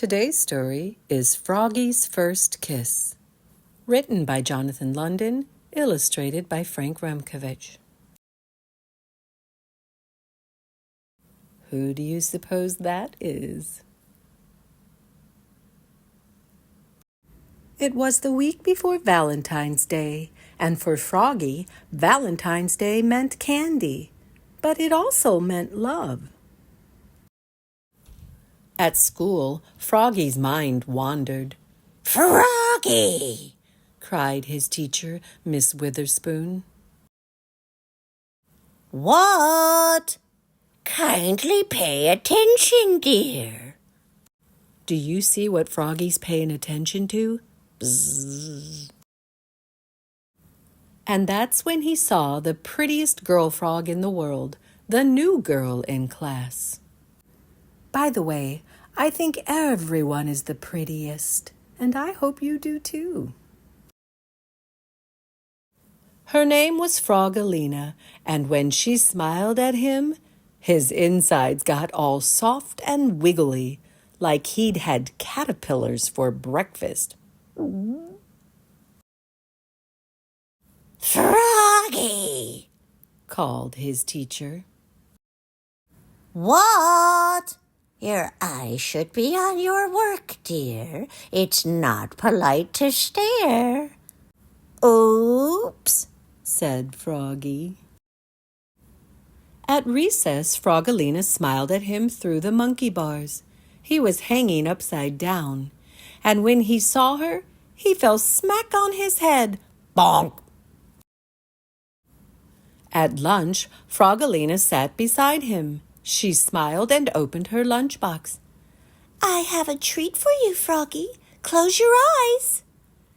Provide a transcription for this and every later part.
Today's story is Froggy's First Kiss, written by Jonathan London, illustrated by Frank Remkovich. Who do you suppose that is? It was the week before Valentine's Day, and for Froggy, Valentine's Day meant candy, but it also meant love. At school, Froggy's mind wandered. "Froggy!" cried his teacher, Miss Witherspoon. "What?" "Kindly pay attention, dear." Do you see what Froggy's paying attention to? Bzzz. And that's when he saw the prettiest girl frog in the world, the new girl in class. By the way, I think everyone is the prettiest, and I hope you do too. Her name was Froggalina, and when she smiled at him, his insides got all soft and wiggly, like he'd had caterpillars for breakfast. "Froggy!" called his teacher. "What?" "Your eyes should be on your work, dear. It's not polite to stare." "Oops," said Froggy. At recess, Froggalina smiled at him through the monkey bars. He was hanging upside down, and when he saw her, he fell smack on his head. Bonk! At lunch, Froggalina sat beside him. She smiled and opened her lunchbox. "I have a treat for you, Froggy. Close your eyes."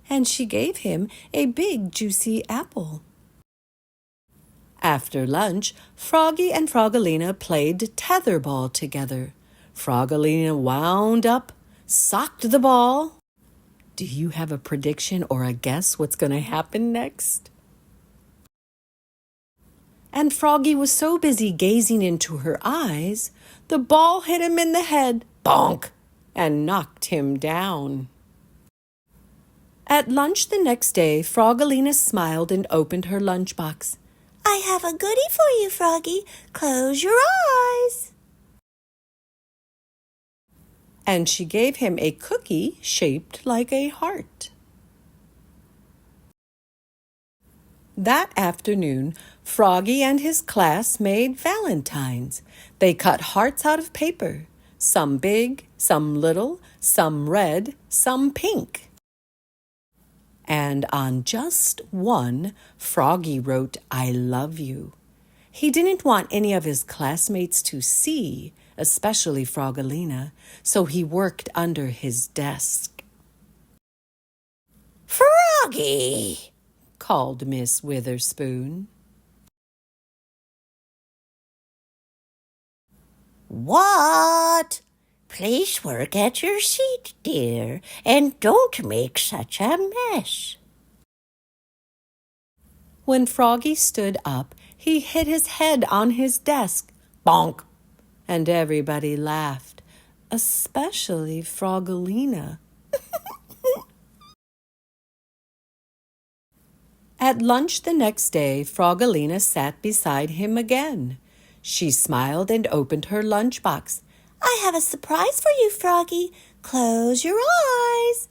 And she gave him a big, juicy apple. After lunch, Froggy and Froggalina played tetherball together. Froggalina wound up, socked the ball. Do you have a prediction or a guess what's going to happen next? And Froggy was so busy gazing into her eyes, the ball hit him in the head, bonk, and knocked him down. At lunch the next day, Froggalina smiled and opened her lunchbox. "I have a goodie for you, Froggy. Close your eyes." And she gave him a cookie shaped like a heart. That afternoon, Froggy and his class made valentines. They cut hearts out of paper, some big, some little, some red, some pink. And on just one, Froggy wrote, "I love you." He didn't want any of his classmates to see, especially Froggalina, so he worked under his desk. "Froggy!" called Miss Witherspoon. "What?" "Please work at your seat, dear, and don't make such a mess." When Froggy stood up, he hit his head on his desk. Bonk! And everybody laughed, especially Froggalina. At lunch the next day, Froggalina sat beside him again. She smiled and opened her lunchbox. "I have a surprise for you, Froggy. Close your eyes."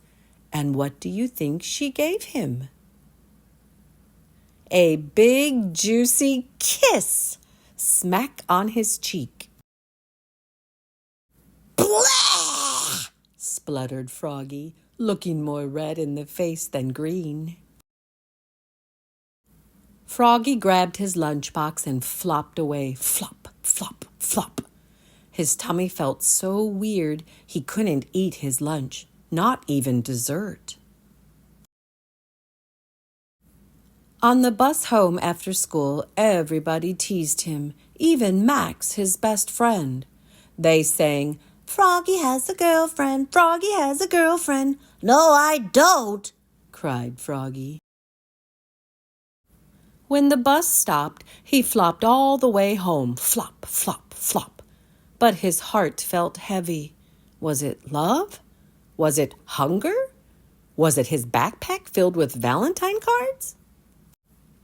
And what do you think she gave him? A big, juicy kiss, smack on his cheek. "Blah!" spluttered Froggy, looking more red in the face than green. Froggy grabbed his lunchbox and flopped away. Flop, flop, flop. His tummy felt so weird he couldn't eat his lunch, not even dessert. On the bus home after school, everybody teased him, even Max, his best friend. They sang, "Froggy has a girlfriend, Froggy has a girlfriend." "No, I don't," cried Froggy. When the bus stopped, he flopped all the way home, flop, flop, flop. But his heart felt heavy. Was it love Was it hunger? Was it his backpack filled with Valentine cards?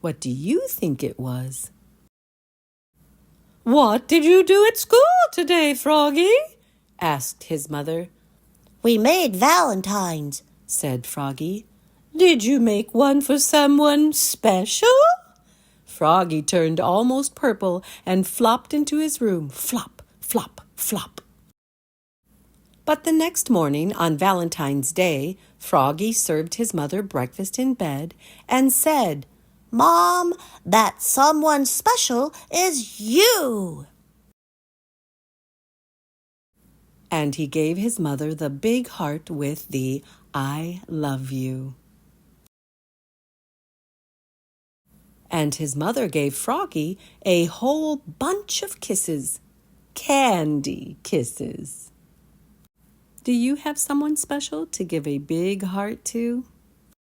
What do you think it was? What did you do at school today, Froggy? Asked his mother. We made Valentines, Said Froggy. Did you make one for someone special? Froggy turned almost purple and flopped into his room. Flop, flop, flop. But the next morning, on Valentine's Day, Froggy served his mother breakfast in bed and said, Mom, that someone special is you. And he gave his mother the big heart with the I love you. And his mother gave Froggy a whole bunch of kisses. Candy kisses. Do you have someone special to give a big heart to?